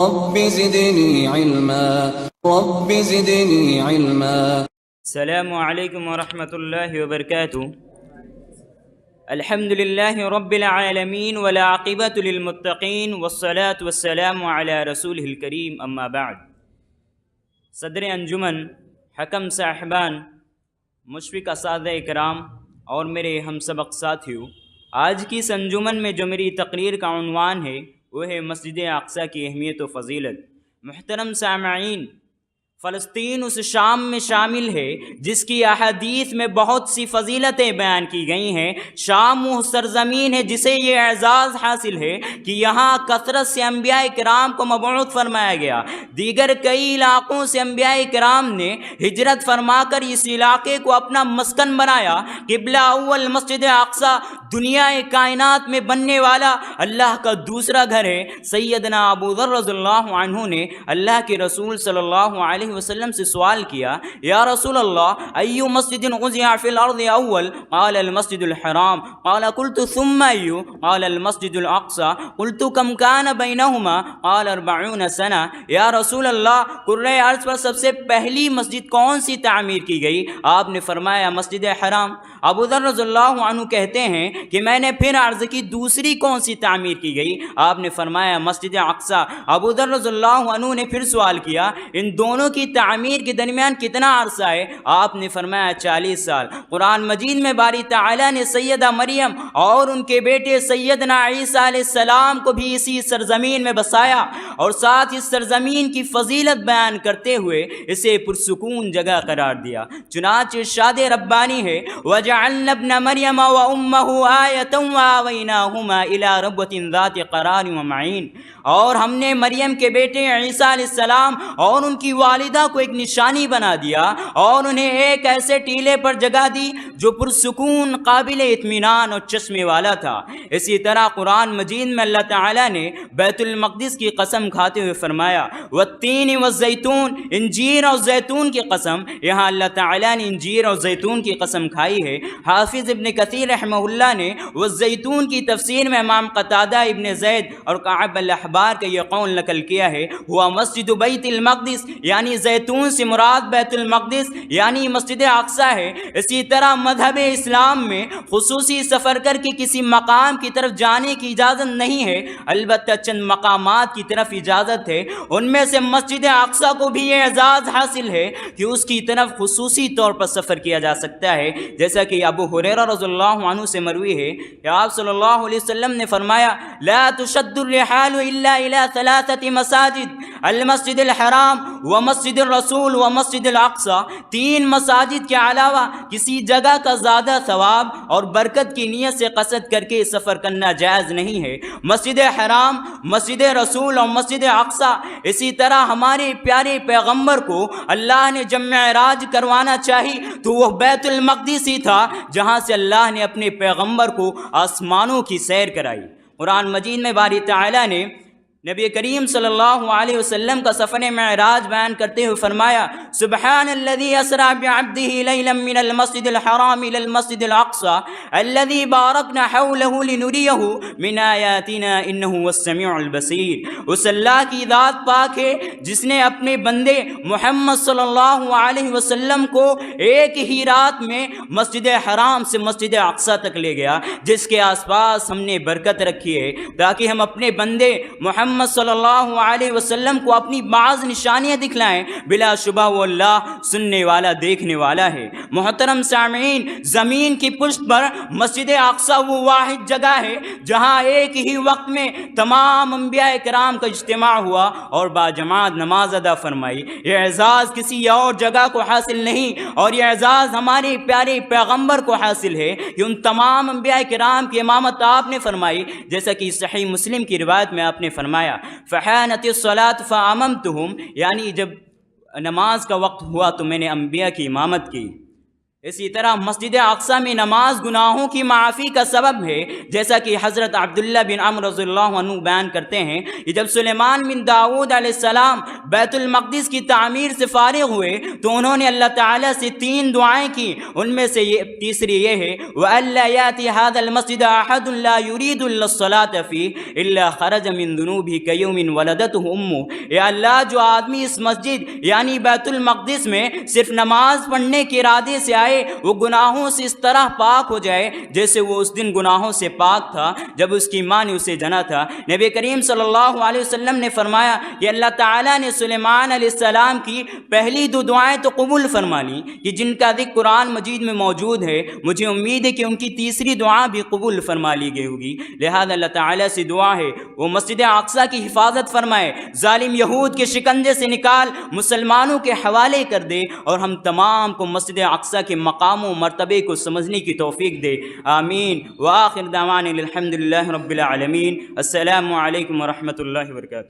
رب زدني علما رب زدني علما. السلام علیکم ورحمۃ اللہ وبرکاتہ. الحمد للہ رب العالمین والعاقبۃ للمتقین والصلاة والسلام علی رسولہ الکریم، اما بعد. صدر انجمن، حکم صاحبان، مشفق اساتذہ اکرام اور میرے ہم سبق ساتھیوں، آج کی اس انجمن میں جو میری تقریر کا عنوان ہے وہ ہے مسجد اقصیٰ کی اہمیت و فضیلت. محترم سامعین، فلسطین اس شام میں شامل ہے جس کی احادیث میں بہت سی فضیلتیں بیان کی گئی ہیں. شام وہ سرزمین ہے جسے یہ اعزاز حاصل ہے کہ یہاں کثرت سے انبیاء کرام کو مبعوث فرمایا گیا. دیگر کئی علاقوں سے انبیاء کرام نے ہجرت فرما کر اس علاقے کو اپنا مسکن بنایا. قبلہ اول مسجد اقصیٰ دنیا کائنات میں بننے والا اللہ کا دوسرا گھر ہے. سیدنا ابو ذر رضی اللہ عنہ نے اللہ کے رسول صلی اللہ علیہ وسلم سے سوال کیا، یا رسول اللہ، ایو مسجد غزع فی الارض اول؟ قال المسجد الحرام. قال قلت ثم ایو؟ قال المسجد الاقصى. قلت کم کان بینہما؟ قال 40 سنہ. یا رسول اللہ، کرۂ ارض پر سب سے پہلی مسجد کون سی تعمیر کی گئی؟ آپ نے فرمایا مسجد حرام. ابو ذر رضی اللہ عنہ کہتے ہیں کہ میں نے پھر عرض کی دوسری کون سی تعمیر کی گئی؟ آپ نے فرمایا مسجد اقصیٰ. ابو ذر رضی اللہ عنہ نے پھر سوال کیا، ان دونوں کی تعمیر کے درمیان کتنا عرصہ ہے؟ آپ نے فرمایا 40 سال. قرآن مجید میں باری تعالیٰ نے سیدہ مریم اور ان کے بیٹے سیدنا عیسیٰ علیہ السلام کو بھی اسی سرزمین میں بسایا اور ساتھ اس سرزمین کی فضیلت بیان کرتے ہوئے اسے پرسکون جگہ قرار دیا. چنانچہ ارشاد ربانی ہے، وَجَعَلْنَا ابْنَ مَرْيَمَ وَأُمَّهُ آیَةً وَآوَيْنَاهُمَا إِلَىٰ رَبْوَةٍ ذَاتِ قَرَارٍ وَمَعِینٍ. اور ہم نے مریم کے بیٹے عیسیٰ علیہ السلام اور ان کی والدہ کو ایک نشانی بنا دیا اور انہیں ایک ایسے ٹیلے پر جگہ دی جو پرسکون، قابل اطمینان اور چشمے والا تھا. اسی طرح قرآن مجید میں اللہ تعالیٰ نے بیت المقدس کی قسم کھاتے ہوئے فرمایا، والتین والزیتون، انجیر اور زیتون کی قسم. یہاں اللہ تعالیٰ نے انجیر اور زیتون کی قسم کھائی ہے. حافظ ابن کثیر رحمہ اللہ نے والزیتون کی تفسیر میں امام قتادہ ابن زید اور کعب الاحبار کا یہ قول نقل کیا ہے، ہوا مسجد بیت المقدس، یعنی زیتون سے مراد بیت المقدس یعنی مسجد اقصیٰ ہے. اسی طرح مذہب اسلام میں خصوصی سفر کر کے کسی مقام کی طرف جانے کی اجازت نہیں ہے، البتہ چند مقامات کی طرف اجازت ہے. ان میں سے مسجد اقصیٰ کو بھی یہ اعزاز حاصل ہے کہ اس کی طرف خصوصی طور پر سفر کیا جا سکتا ہے، جیسا کہ ابو ہریرہ رضی اللہ عنہ سے مروی ہے کہ آپ صلی اللہ علیہ وسلم نے فرمایا، لا تشد الرحال الا الى 3 مساجد، المسجد الحرام ومسجد الرسول ومسجد الاقصیٰ. 3 مساجد کے علاوہ کسی جگہ کا زیادہ ثواب اور برکت کی نیت سے قصد کر کے سفر کرنا جائز نہیں ہے. مسجد حرام، مسجد رسول اور مسجد اقصیٰ. اسی طرح ہمارے پیارے پیغمبر کو اللہ نے جب معراج کروانا چاہی تو وہ بیت المقدس ہی تھا جہاں سے اللہ نے اپنے پیغمبر کو آسمانوں کی سیر کرائی. قرآن مجید میں باری تعالیٰ نے نبی کریم صلی اللہ علیہ وسلم کا سفر معراج بیان کرتے ہوئے فرمایا، سبحان الذی اسری بعبده لیلا من المسجد الحرام الى المسجد الاقصى الذی بارکنا حوله لنریہ من آیاتنا انہ هو السمیع البصیر. اس اللہ کی ذات پاک ہے جس نے اپنے بندے محمد صلی اللہ علیہ وسلم کو ایک ہی رات میں مسجد حرام سے مسجد اقصیٰ تک لے گیا، جس کے آس پاس ہم نے برکت رکھی ہے تاکہ ہم اپنے بندے محمد صلی اللہ علیہ وسلم کو اپنی بعض نشانیاں دکھلائیں. بلا شبہ وہ اللہ سننے والا، دیکھنے والا ہے. محترم سامعین، زمین کی پشت پر مسجد اقصیٰ وہ واحد جگہ ہے جہاں ایک ہی وقت میں تمام انبیاء کرام کا اجتماع ہوا اور باجماعت نماز ادا فرمائی. یہ اعزاز کسی اور جگہ کو حاصل نہیں، اور یہ اعزاز ہمارے پیارے پیغمبر کو حاصل ہے کہ ان تمام انبیاء کرام کی امامت آپ نے فرمائی، جیسا کہ صحیح مسلم کی روایت میں آپ نے فرمایا، فحانت الصلاۃ فاممتہم، یعنی جب نماز کا وقت ہوا تو میں نے انبیاء کی امامت کی. اسی طرح مسجد اقصی میں نماز گناہوں کی معافی کا سبب ہے، جیسا کہ حضرت عبداللہ بن عمرو رضی اللہ عنہ بیان کرتے ہیں کہ جب سلیمان بن داؤد علیہ السلام بیت المقدس کی تعمیر سے فارغ ہوئے تو انہوں نے اللہ تعالیٰ سے 3 دعائیں کی، ان میں سے تیسری یہ ہے وَأَلَّا يَأْتِ هَذَا الْمَسْجِدَ أَحَدٌ لَا يُرِيدُ إِلَّا الصَّلَاةَ فِيهِ إِلَّا خَرَجَ مِن ذُنُوبِهِ كَيَوْمٍ وَلَدَتْهُ أُمُّهُ۔ یا اللہ، جو آدمی اس مسجد یعنی بیت المقدس میں صرف نماز پڑھنے کے ارادے سے آئے وہ گناہوں سے اس طرح پاک ہو جائے جیسے وہ اس دن گناہوں سے پاک تھا جب اس کی ماں نے اسے جنا تھا۔ نبی کریم صلی اللہ علیہ وسلم نے فرمایا کہ اللہ تعالیٰ نے سلیمان علیہ السلام کی پہلی 2 دعائیں تو قبول فرما لیں کہ جن کا ذکر قرآن مجید میں موجود ہے، مجھے امید ہے کہ ان کی تیسری دعا بھی قبول فرما لی گئی ہوگی۔ لہذا اللہ تعالیٰ سے دعا ہے وہ مسجد اقصی کی حفاظت فرمائے، ظالم یہود کے شکنجے سے نکال مسلمانوں کے حوالے کر دے، اور ہم تمام کو مسجد اقصی کے مقام و مرتبے کو سمجھنے کی توفیق دے، آمین۔ وآخر دعوانا الحمدللہ رب العالمین۔ السلام علیکم ورحمۃ اللہ وبرکاتہ۔